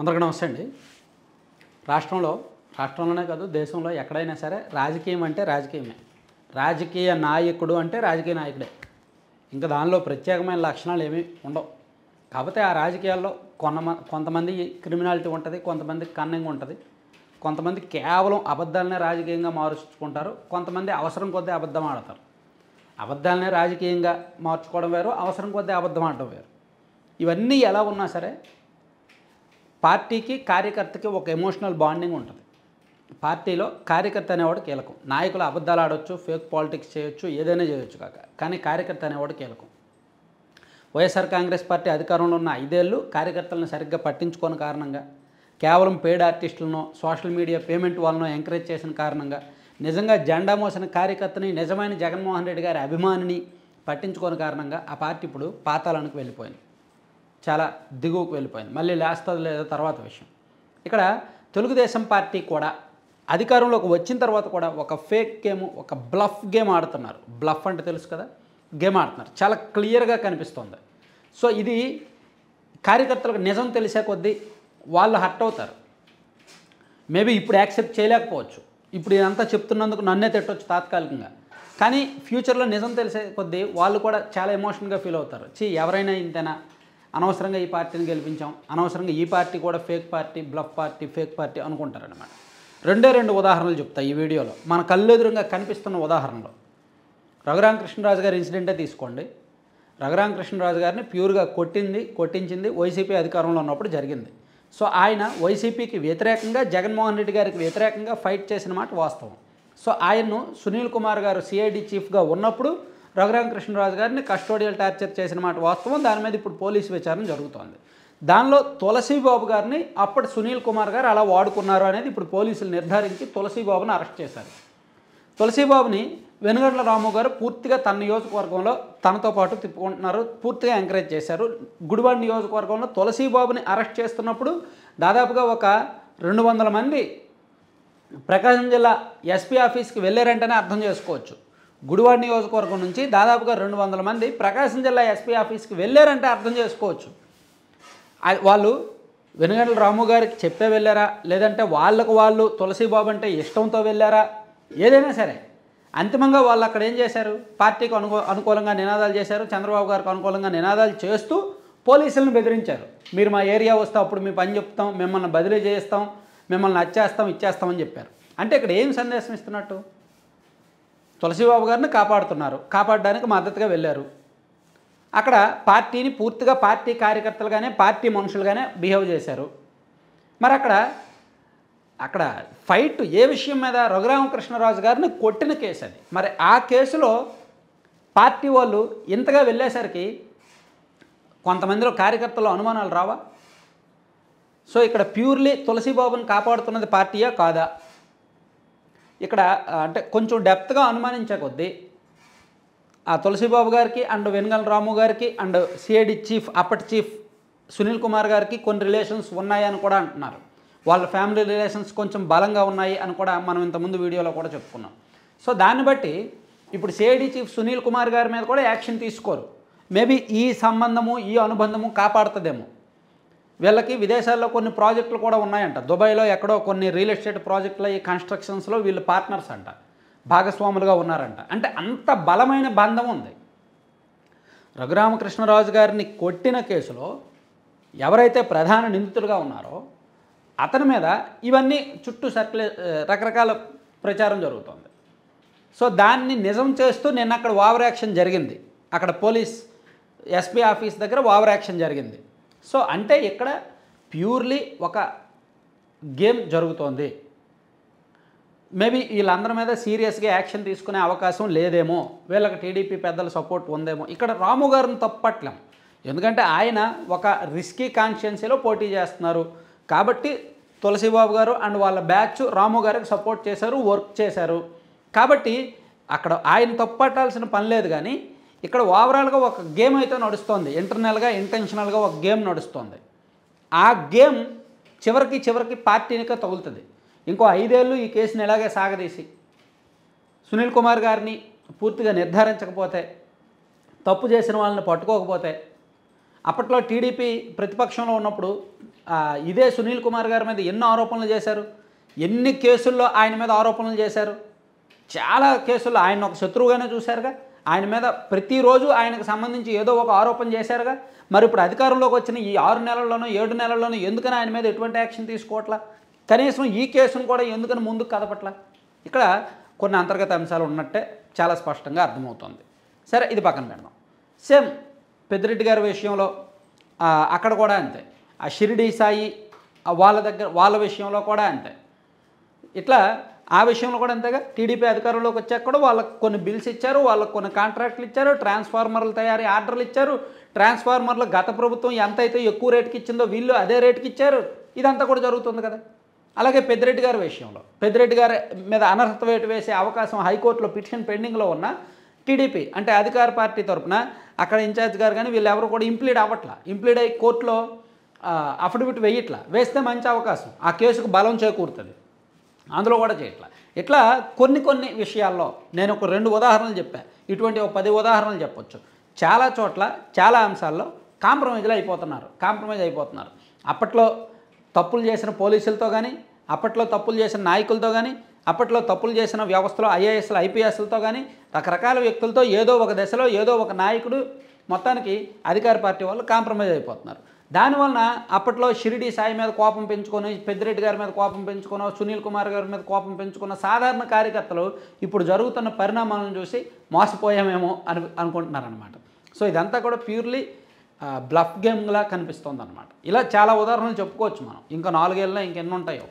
అందరికీ నమస్తే అండి. రాష్ట్రంలోనే కాదు దేశంలో ఎక్కడైనా సరే రాజకీయం అంటే రాజకీయమే. రాజకీయ నాయకుడు అంటే రాజకీయ నాయకుడే. ఇంకా దానిలో ప్రత్యేకమైన లక్షణాలు ఏమీ ఉండవు. కాకపోతే ఆ రాజకీయాల్లో కొంతమంది క్రిమినాలిటీ ఉంటుంది, కొంతమంది కన్నింగ్ ఉంటుంది, కొంతమంది కేవలం అబద్ధాలనే రాజకీయంగా మార్చుకుంటారు, కొంతమంది అవసరం కొద్దీ అబద్ధం ఆడతారు. అబద్ధాలనే రాజకీయంగా మార్చుకోవడం వేరు, అవసరం కొద్దీ అబద్ధం ఆడడం వేరు. ఇవన్నీ ఎలా ఉన్నా సరే పార్టీకి కార్యకర్తకి ఒక ఎమోషనల్ బాండింగ్ ఉంటుంది. పార్టీలో కార్యకర్త అనేవాడు కీలకం. నాయకులు అబద్ధాలు ఆడవచ్చు, ఫేక్ పాలిటిక్స్ చేయొచ్చు, ఏదైనా చేయొచ్చు కానీ కార్యకర్త అనేవాడు కీలకం. వైఎస్ఆర్ కాంగ్రెస్ పార్టీ అధికారంలో ఉన్న 5 ఏళ్ళు కార్యకర్తలను సరిగ్గా పట్టించుకోని కారణంగా, కేవలం పెయిడ్ ఆర్టిస్టులను సోషల్ మీడియా పేమెంట్ వాళ్ళను ఎంకరేజ్ చేసిన కారణంగా, నిజంగా జెండా మోసిన కార్యకర్తని, నిజమైన జగన్మోహన్ రెడ్డి గారి అభిమానిని పట్టించుకోని కారణంగా ఆ పార్టీ ఇప్పుడు పాతాళానికి వెళ్ళిపోయింది, చాలా దిగువకు వెళ్ళిపోయింది. మళ్ళీ లేస్తుంది లేదో తర్వాత విషయం. ఇక్కడ తెలుగుదేశం పార్టీ కూడా అధికారంలోకి వచ్చిన తర్వాత కూడా ఒక ఫేక్ గేమ్, ఒక బ్లఫ్ గేమ్ ఆడుతున్నారు. బ్లఫ్ అంటే తెలుసు కదా, గేమ్ ఆడుతున్నారు, చాలా క్లియర్గా కనిపిస్తుంది. సో ఇది కార్యకర్తలకు నిజం తెలిసే కొద్దీ వాళ్ళు హర్ట్ అవుతారు. మేబీ ఇప్పుడు యాక్సెప్ట్ చేయలేకపోవచ్చు, ఇప్పుడు ఇదంతా చెప్తున్నందుకు నన్నే తిట్టవచ్చు తాత్కాలికంగా, కానీ ఫ్యూచర్లో నిజం తెలిసే కొద్దీ వాళ్ళు కూడా చాలా ఎమోషనల్గా ఫీల్ అవుతారు. ఎవరైనా ఇంతేనా, అనవసరంగా ఈ పార్టీని గెలిపించాం, అనవసరంగా ఈ పార్టీ కూడా fake party, bluff party, fake party అనుకుంటారనమాట. 2 ఉదాహరణలు చెప్తాయి ఈ వీడియోలో. మన కళ్ళెదురుగా కనిపిస్తున్న ఉదాహరణలో రఘురామకృష్ణరాజు గారి ఇన్సిడెంటే తీసుకోండి. రఘురామకృష్ణరాజు గారిని ప్యూర్గా కొట్టించింది వైసీపీ అధికారంలో ఉన్నప్పుడు జరిగింది. సో ఆయన వైసీపీకి వ్యతిరేకంగా, జగన్మోహన్ రెడ్డి గారికి వ్యతిరేకంగా ఫైట్ చేసిన మాట వాస్తవం. సో ఆయన్ను సునీల్ కుమార్ గారు సిఐడి చీఫ్గా ఉన్నప్పుడు రఘురామకృష్ణరాజు గారిని కస్టోడియల్ టార్చర్ చేసిన మాట వాస్తవం. దాని మీద ఇప్పుడు పోలీసు విచారణ జరుగుతోంది. దానిలో తులసీబాబు గారిని అప్పటి సునీల్ కుమార్ గారు అలా వాడుకున్నారు అనేది ఇప్పుడు పోలీసులు నిర్ధారించి తులసీబాబుని అరెస్ట్ చేశారు. తులసీబాబుని వెనుగండ్ల రాము గారు పూర్తిగా తన నియోజకవర్గంలో తనతో పాటు తిప్పుకుంటున్నారు, పూర్తిగా ఎంకరేజ్ చేశారు. గుడివాడ నియోజకవర్గంలో తులసీబాబుని అరెస్ట్ చేస్తున్నప్పుడు దాదాపుగా ఒక 200 మంది ప్రకాశం జిల్లా ఎస్పీ ఆఫీస్కి వెళ్ళారంటేనే అర్థం చేసుకోవచ్చు. గుడివాడ నియోజకవర్గం నుంచి దాదాపుగా 200 మంది ప్రకాశం జిల్లా ఎస్పీ ఆఫీస్కి వెళ్ళారంటే అర్థం చేసుకోవచ్చు. వాళ్ళు వెనుగండ్ల రాము గారికి చెప్పే వెళ్ళారా, లేదంటే వాళ్ళు తులసీబాబు అంటే ఇష్టంతో వెళ్ళారా, ఏదైనా సరే అంతిమంగా వాళ్ళు అక్కడ ఏం చేశారు, పార్టీకి అనుకూలంగా నినాదాలు చేశారు, చంద్రబాబు గారికి అనుకూలంగా నినాదాలు చేస్తూ పోలీసులను బెదిరించారు. మీరు మా ఏరియా వస్తే అప్పుడు మీ పని చెప్తాం, మిమ్మల్ని బదిలీ చేస్తాం, మిమ్మల్ని ఇచ్చేస్తామని చెప్పారు. అంటే ఇక్కడ ఏం సందేశం ఇస్తున్నట్టు, తులసీబాబు గారిని కాపాడడానికి మద్దతుగా వెళ్ళారు. అక్కడ పార్టీని పూర్తిగా పార్టీ కార్యకర్తలుగానే, పార్టీ మనుషులుగానే బిహేవ్ చేశారు. మరి అక్కడ ఫైట్ ఏ విషయం మీద, రఘురామకృష్ణరాజు గారిని కొట్టిన కేసు అది. మరి ఆ కేసులో పార్టీ వాళ్ళు ఇంతగా వెళ్ళేసరికి కొంతమందిలో కార్యకర్తల్లో అనుమానాలు రావా? సో ఇక్కడ ప్యూర్లీ తులసీబాబుని కాపాడుతున్నది పార్టీయా కాదా? ఇక్కడ అంటే కొంచెం డెప్త్గా అనుమానించే కొద్దీ ఆ తులసీబాబు గారికి అండ్ వెనుగండ్ల రాము గారికి అండ్ సిఐడి చీఫ్, అప్పటి చీఫ్ సునీల్ కుమార్ గారికి కొన్ని రిలేషన్స్ ఉన్నాయని కూడా అంటున్నారు. వాళ్ళ ఫ్యామిలీ రిలేషన్స్ కొంచెం బలంగా ఉన్నాయి అని కూడా మనం ఇంతకుముందు వీడియోలో కూడా చెప్పుకున్నాం. సో దాన్ని బట్టి ఇప్పుడు సిఐడి చీఫ్ సునీల్ కుమార్ గారి మీద కూడా యాక్షన్ తీసుకోరు. మేబీ ఈ సంబంధము, ఈ అనుబంధము కాపాడుతుందేమో. వీళ్ళకి విదేశాల్లో కొన్ని ప్రాజెక్టులు కూడా ఉన్నాయంట. దుబాయ్లో ఎక్కడో కొన్ని రియల్ ఎస్టేట్ ప్రాజెక్టుల ఈ కన్స్ట్రక్షన్స్లో వీళ్ళు పార్ట్నర్స్ అంట, భాగస్వాములుగా ఉన్నారంట. అంటే అంత బలమైన బంధం ఉంది. రఘురామకృష్ణరాజు గారిని కొట్టిన కేసులో ఎవరైతే ప్రధాన నిందితులుగా ఉన్నారో అతని మీద ఇవన్నీ చుట్టూ రకరకాల ప్రచారం జరుగుతుంది. సో దాన్ని నిజం చేస్తూ నిన్న అక్కడ ఓవర్ యాక్షన్ జరిగింది. అక్కడ పోలీస్ ఎస్పీ ఆఫీస్ దగ్గర ఓవర్ యాక్షన్ జరిగింది. సో అంటే ఇక్కడ ప్యూర్లీ ఒక గేమ్ జరుగుతోంది. మేబీ వీళ్ళందరి మీద సీరియస్గా యాక్షన్ తీసుకునే అవకాశం లేదేమో, వీళ్ళకి టీడీపీ పెద్దల సపోర్ట్ ఉందేమో. ఇక్కడ రాము గారిని తప్పట్లేం, ఎందుకంటే ఆయన ఒక రిస్కీ కాన్స్టిట్యున్సీలో పోటీ చేస్తున్నారు కాబట్టి తులసీబాబు గారు అండ్ వాళ్ళ బ్యాచ్ రాము గారికి సపోర్ట్ చేశారు, వర్క్ చేశారు. కాబట్టి అక్కడ ఆయన తప్పట్టాల్సిన పని లేదు. కానీ ఇక్కడ ఓవరాల్గా ఒక గేమ్ అయితే నడుస్తోంది, ఇంటర్నల్గా ఇంటెన్షనల్గా ఒక గేమ్ నడుస్తోంది. ఆ గేమ్ చివరికి పార్టీనికే తగులుతుంది. ఇంకో 5 ఏళ్ళు ఈ కేసుని ఇలాగే సాగదీసి సునీల్ కుమార్ గారిని పూర్తిగా నిర్ధారించకపోతే, తప్పు చేసిన వాళ్ళని పట్టుకోకపోతే, అప్పట్లో టీడీపీ ప్రతిపక్షంలో ఉన్నప్పుడు ఇదే సునీల్ కుమార్ గారి మీద ఎన్నో ఆరోపణలు చేశారు, ఎన్ని కేసుల్లో ఆయన మీద ఆరోపణలు చేశారు, చాలా కేసుల్లో ఆయన ఒక శత్రువుగానే చూశారుగా, ఆయన మీద ప్రతిరోజు ఆయనకు సంబంధించి ఏదో ఒక ఆరోపణ చేశారుగా. మరి ఇప్పుడు అధికారంలోకి వచ్చిన ఈ 6 నెలల్లోనో 7 నెలల్లోనో ఎందుకని ఆయన మీద ఎటువంటి యాక్షన్ తీసుకోవట్లా, కనీసం ఈ కేసును కూడా ఎందుకని ముందుకు కదపట్లా? ఇక్కడ కొన్ని అంతర్గత అంశాలు ఉన్నట్టే చాలా స్పష్టంగా అర్థమవుతుంది. సరే, ఇది పక్కన పెడదాం. సేమ్ పెద్దిరెడ్డి గారి విషయంలో అక్కడ కూడా అంతే, ఆ షిరిడి సాయి వాళ్ళ విషయంలో కూడా అంతే. ఇట్లా ఆ విషయంలో కూడా అంతేగా. టీడీపీ అధికారంలోకి వచ్చాక కూడా వాళ్ళకి కొన్ని బిల్స్ ఇచ్చారు, వాళ్ళకి కొన్ని కాంట్రాక్ట్లు ఇచ్చారు, ట్రాన్స్ఫార్మర్లు తయారీ ఆర్డర్లు ఇచ్చారు. ట్రాన్స్ఫార్మర్లు గత ప్రభుత్వం ఎంత అయితే ఎక్కువ రేటుకి ఇచ్చిందో వీళ్ళు అదే రేటుకి ఇచ్చారు. ఇదంతా కూడా జరుగుతుంది కదా. అలాగే పెద్దిరెడ్డి గారి విషయంలో పెద్దిరెడ్డి గారి మీద అనర్హత వేటు వేసే అవకాశం హైకోర్టులో పిటిషన్ పెండింగ్లో ఉన్న టీడీపీ అంటే అధికార పార్టీ తరఫున అక్కడ ఇన్ఛార్జ్ గారు కానీ వీళ్ళు ఎవరు కూడా ఇంప్లీడ్ అవ్వట్లా. ఇంప్లీడ్ అయ్యి కోర్టులో అఫిడవిట్ వేయట్లా. వేస్తే మంచి అవకాశం, ఆ కేసుకు బలం చేకూరుతుంది. అందులో కూడా చేయట్లా. ఇట్లా కొన్ని విషయాల్లో నేను ఒక 2 ఉదాహరణలు చెప్పాను, ఇటువంటి ఒక 10 ఉదాహరణలు చెప్పొచ్చు. చాలా చోట్ల చాలా అంశాల్లో కాంప్రమైజ్ అయిపోతున్నారు. అప్పట్లో తప్పులు చేసిన పోలీసులతో కానీ, అప్పట్లో తప్పులు చేసిన నాయకులతో కానీ, అప్పట్లో తప్పులు చేసిన వ్యవస్థలో ఐఏఎస్లు ఐపీఎస్లతో కానీ రకరకాల వ్యక్తులతో ఏదో ఒక దశలో ఏదో ఒక నాయకుడు మొత్తానికి అధికార పార్టీ వాళ్ళు కాంప్రమైజ్ అయిపోతున్నారు. దానివలన అప్పట్లో షిరిడి సాయి మీద కోపం పెంచుకొని, పెద్దిరెడ్డి గారి మీద కోపం పెంచుకున్న, సునీల్ కుమార్ గారి మీద కోపం పెంచుకున్న సాధారణ కార్యకర్తలు ఇప్పుడు జరుగుతున్న పరిణామాలను చూసి మోసపోయామేమో అనుకుంటున్నారనమాట. సో ఇదంతా కూడా ప్యూర్లీ బ్లఫ్ గేమ్లా కనిపిస్తుంది అనమాట. ఇలా చాలా ఉదాహరణలు చెప్పుకోవచ్చు మనం. ఇంకా 4 ఏళ్ళలో ఇంకెన్ని ఉంటాయో.